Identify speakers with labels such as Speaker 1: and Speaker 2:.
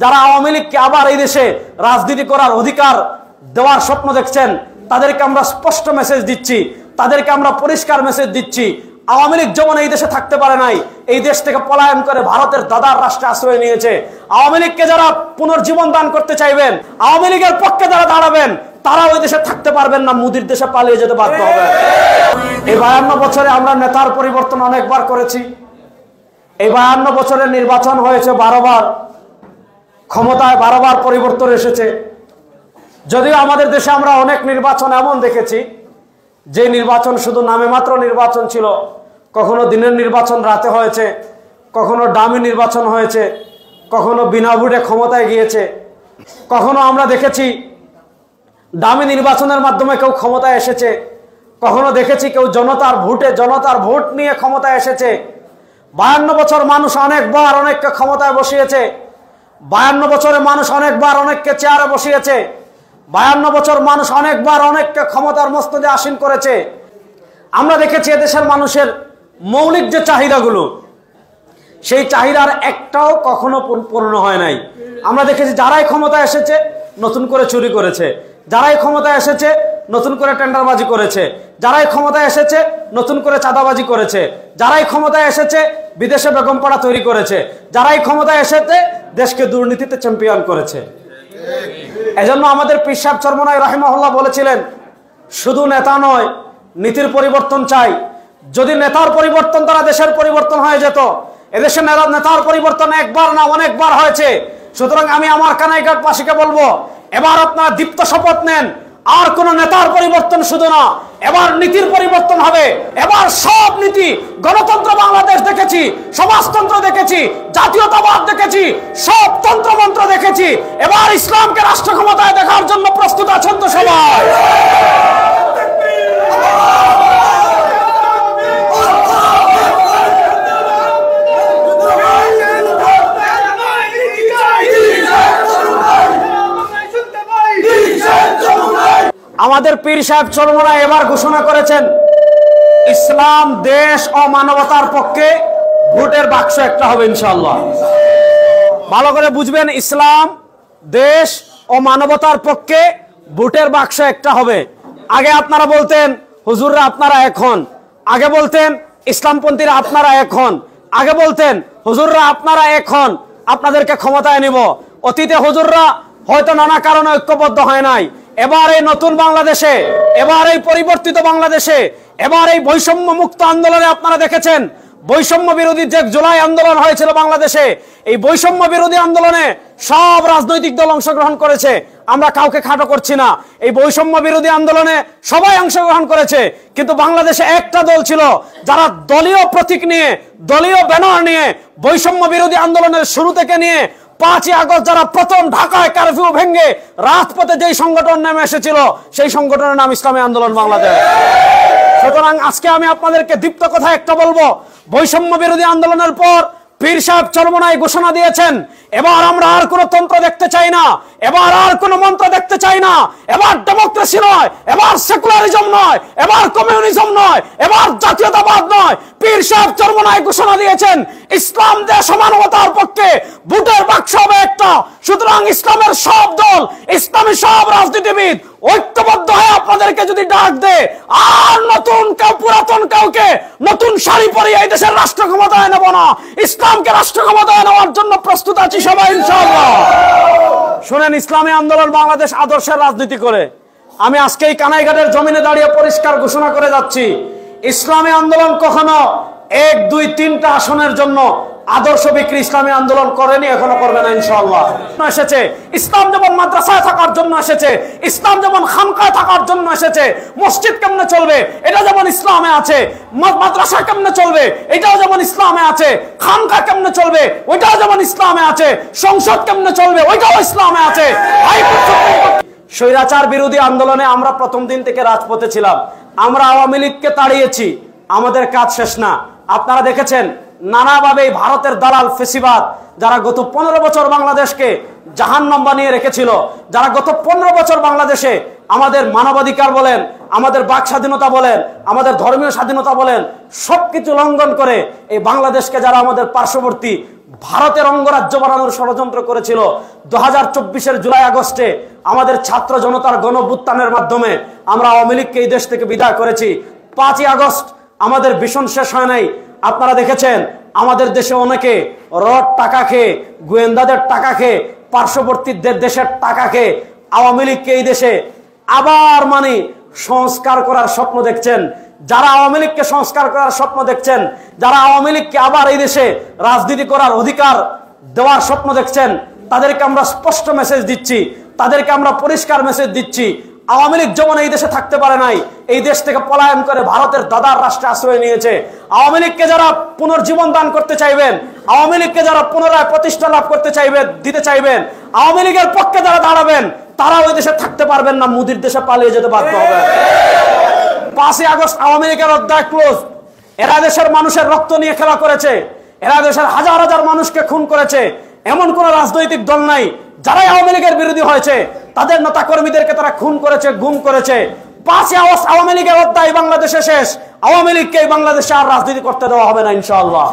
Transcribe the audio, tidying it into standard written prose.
Speaker 1: যারা আওয়ামী লীগকে আবার এই দেশে রাজনীতি করার অধিকার দেওয়ার স্বপ্ন দেখছেন তাদেরকে আমরা স্পষ্ট মেসেজ দিচ্ছি, তাদেরকে আমরা পরিষ্কার মেসেজ দিচ্ছি, আওয়ামী লীগ যেমন এই দেশে থাকতে পারে নাই, এই দেশ থেকে পলায়ন করে ভারতের দাদার রাষ্ট্রে আশ্রয় নিয়েছে। আওয়ামী লীগকে যারা পুনর্জীবন দান করতে চাইবেন, আওয়ামী লীগের পক্ষে যারা দাঁড়াবেন, তারা ওই দেশে থাকতে পারবেন না, মুদির দেশে পালিয়ে যেতে বাধ্য হবে। এই 52 বছরে আমরা নেতার পরিবর্তন অনেকবার করেছি। এই 52 বছরের নির্বাচন হয়েছে 12 বার, ক্ষমতায় 12 বার পরিবর্তন এসেছে। যদিও আমাদের দেশে আমরা অনেক নির্বাচন এমন দেখেছি যে নির্বাচন শুধু নামে মাত্র নির্বাচন ছিল, কখনো দিনের নির্বাচন রাতে হয়েছে, কখনো ডামি নির্বাচন হয়েছে, কখনো বিনা ভোটে ক্ষমতায় গিয়েছে, কখনো আমরা দেখেছি ডামি নির্বাচনের মাধ্যমে কেউ ক্ষমতায় এসেছে, কখনো দেখেছি কেউ জনতার ভোট নিয়ে ক্ষমতায় এসেছে। 52 বছর মানুষ অনেকবার অনেককে ক্ষমতায় বসিয়েছে, 52 বছরে মানুষ অনেকবার অনেককে চেয়ারে বসিয়েছে, 52 বছর মানুষ অনেকবার অনেককে ক্ষমতার মস্তদে আসীন করেছে। আমরা দেখেছি এদেশের মানুষের মৌলিক যে চাহিদাগুলো, সেই চাহিদার একটাও কখনো পূর্ণ হয় নাই। আমরা দেখেছি যারাই ক্ষমতায় এসেছে নতুন করে চুরি করেছে, যারাই ক্ষমতায় এসেছে নতুন করে টেন্ডারবাজি করেছে, যারাই ক্ষমতায় এসেছে নতুন করে চাঁদাবাজি করেছে, যারাই ক্ষমতায় এসেছে বিদেশে বেগমপাড়া তৈরি করেছে, যারাই ক্ষমতায় এসেছে দেশকে দুর্নীতিতে চ্যাম্পিয়ন করেছে। এজন্য আমাদের পীর সাহেব চরমনাই রাহিমাহুল্লাহ বলেছিলেন, শুধু নেতা নয়, নীতির পরিবর্তন চাই। যদি নেতার পরিবর্তন দ্বারা দেশের পরিবর্তন হয়ে যেত, এদেশে নেতার পরিবর্তন একবার না অনেকবার হয়েছে। সুতরাং আমি আমার কানাইঘাটবাসীকে বলবো, এবার আপনারা দীপ্ত শপথ নেন, আর কোন নেতার পরিবর্তন শুধু না, এবার নীতির পরিবর্তন হবে। এবার সব নীতি, গণতন্ত্র বাংলাদেশ দেখেছি, সমাজতন্ত্র দেখেছি, জাতীয়তাবাদ দেখেছি, সব তন্ত্রমন্ত্র দেখেছি। এবার ইসলামকে রাষ্ট্র ক্ষমতায় দেখার জন্য প্রস্তুত আছেন তো সবাই? আমাদের পীর সাহেব চরমনাই এবার ঘোষণা করেছেন, ইসলাম, দেশ ও মানবতার পক্ষে ভোটের বাক্স একটা হবে ইনশাআল্লাহ। ভালো করে বুঝবেন, ইসলাম, দেশ ও মানবতার পক্ষে ভোটের বাক্স একটা হবে। আগে আপনারা বলতেন হুজুররা আপনারা এখন, আগে বলতেন ইসলামপন্থীরা আপনারা এখন, আগে বলতেন হুজুররা আপনারা এখন, আপনাদেরকে ক্ষমতায় নিব। অতীতে হুজুররা হয়তো নানা কারণে ঐক্যবদ্ধ হয় নাই। এবার এই নতুন বাংলাদেশে, এবার এই পরিবর্তিত বাংলাদেশে, এবার এই বৈষম্য মুক্ত আন্দোলনে আপনারা দেখেছেন, বৈষম্য বিরোধী যে জুলাই আন্দোলন হয়েছিল বাংলাদেশে, এই বৈষম্য বিরোধী আন্দোলনে সব রাজনৈতিক দল অংশগ্রহণ করেছে। আমরা কাউকে খাটো করছি না, এই বৈষম্য বিরোধী আন্দোলনে সবাই অংশগ্রহণ করেছে। কিন্তু বাংলাদেশে একটা দল ছিল যারা দলীয় প্রতীক নিয়ে, দলীয় ব্যানার নিয়ে বৈষম্য বিরোধী আন্দোলনের শুরু থেকে নিয়ে 5ই আগস্ট যারা প্রথম ঢাকায় কারফিউ ভেঙে রাজপথে যেই সংগঠন নেমে এসেছিল, সেই সংগঠনের নাম ইসলামী আন্দোলন বাংলাদেশ। সুতরাং আজকে আমি আপনাদেরকে দীপ্ত কথা একটা বলবো, বৈষম্য বিরোধী আন্দোলনের পর পীর সাহেব চরমনাই ঘোষণা দিয়েছেন, এবার আমরা আর কোন তন্ত্র দেখতে চাই না, এবার আর কোন মন্ত্র দেখতে চাই না, এবার ডেমোক্রেসি নয়, এবার সেকুলারিজম নয়, এবার কমিউনিজম নয়, এবার জাতীয়তাবাদ নয়। পীর সাহেব চরমনাই ঘোষণা দিয়েছেন, ইসলাম, দেশ ও মানবতার পক্ষে ভোটের বাক্স হবে একটা। সুতরাং ইসলামের সব দল, ইসলামী সব রাজনীতিবিদ ঐক্যবদ্ধ হয়ে আপনাদেরকে যদি ডাক দে, আর নতুন কেউ পুরাতন কাউকে নতুন শাড়ি পরিয়ে এই দেশের রাষ্ট্র ক্ষমতায় নেব না, ইসলামকে রাষ্ট্র ক্ষমতায় নেওয়ার জন্য প্রস্তুত আছি সবাই ইনশাআল্লাহ। শুনেন, ইসলামী আন্দোলন বাংলাদেশ আদর্শের রাজনীতি করে। আমি আজকে এই কানাইঘাটের জমিনে দাঁড়িয়ে পরিষ্কার ঘোষণা করে যাচ্ছি, ইসলামী আন্দোলন কখনো 1, 2, 3টা আসনের জন্য আদর্শ বিক্রি ইসলামী আন্দোলন করেনি, এখনো করবে না ইনশাআল্লাহ। এসেছে ইসলাম যেমন মাদ্রাসায় থাকার জন্য এসেছে, ইসলাম যেমন খানকায় থাকার জন্য এসেছে, মসজিদ কেমনে চলবে এটা যেমন ইসলামে আছে, মাদ্রাসা কেমনে চলবে এটাও যেমন ইসলামে আছে, খানকা কেমনে চলবে ওইটাও যেমন ইসলামে আছে, সংসদ কেমনে চলবে ওইটাও ইসলামে আছে। স্বৈরাচার বিরোধী আন্দোলনে আমরা প্রথম দিন থেকে রাজপথে ছিলাম, আমরা আওয়ামী লীগকে তাড়িয়েছি, আমাদের কাজ শেষ না। আপনারা দেখেছেন নানাভাবে ভারতের দালাল ফেসিবাদ, যারা গত 15 বছর বাংলাদেশকে জাহান্নাম বানিয়ে রেখেছিল, যারা গত 15 বছর বাংলাদেশে আমাদের মানবাধিকার বলেন, আমাদের বাক স্বাধীনতা বলেন, আমাদের ধর্মীয় স্বাধীনতা বলেন, সবকিছু লঙ্ঘন করে এই বাংলাদেশকে যারা আমাদের পার্শ্ববর্তী ভারতের অঙ্গরাজ্য বানানোর ষড়যন্ত্র করেছিল। 2024-এর জুলাই আগস্টে আমাদের ছাত্র জনতার গণঅভ্যুত্থানের মাধ্যমে আমরা আওয়ামী লীগকে এই দেশ থেকে বিদায় করেছি। 5ই আগস্ট আমাদের ভীষণ শেষ হয় নাই। আপনারা দেখেছেন আমাদের দেশে অনেকে রড টাকা খেয়ে, গোয়েন্দাদের টাকা খেয়ে, পার্শ্ববর্তী দেশের টাকা খেয়ে আওয়ামী লীগকে এই দেশে আবার সংস্কার করার স্বপ্ন দেখছেন। যারা আওয়ামী লীগকে সংস্কার করার স্বপ্ন দেখছেন, যারা আওয়ামী লীগকে আবার এই দেশে রাজনীতি করার অধিকার দেওয়ার স্বপ্ন দেখছেন, তাদেরকে আমরা স্পষ্ট মেসেজ দিচ্ছি, তাদেরকে আমরা পরিষ্কার মেসেজ দিচ্ছি, আওয়ামী লীগ যেমন এই দেশে থাকতে পারে নাই, এই দেশ থেকে পলায়ন করে ভারতের দাদার রাষ্ট্রে আশ্রয় নিয়েছে। আওয়ামী লীগকে যারা পুনর্জীবন দান করতে চাইবেন, আওয়ামী লীগকে যারা পুনরায় প্রতিষ্ঠা লাভ করতে চাইবেন, দিতে চাইবেন, আওয়ামী লীগের পক্ষে যারা দাঁড়াবেন, তারা ওই দেশে থাকতে পারবেন না, মোদির দেশে পালিয়ে যেতে বাধ্য হবে। 5ই আগস্ট আওয়ামী লীগের অধ্যায় ক্লোজ। এরা দেশের মানুষের রক্ত নিয়ে খেলা করেছে, এরা দেশের হাজার হাজার মানুষকে খুন করেছে। এমন কোন রাজনৈতিক দল নাই যারাই আওয়ামী লীগের বিরোধী হয়েছে তাদের নেতা কর্মীদেরকে তারা খুন করেছে, গুম করেছে। 5ই আগস্ট আওয়ামী লীগের অধ্যায় বাংলাদেশে শেষ। আওয়ামী লীগকে বাংলাদেশে আর রাজনীতি করতে দেওয়া হবে না ইনশাআল্লাহ।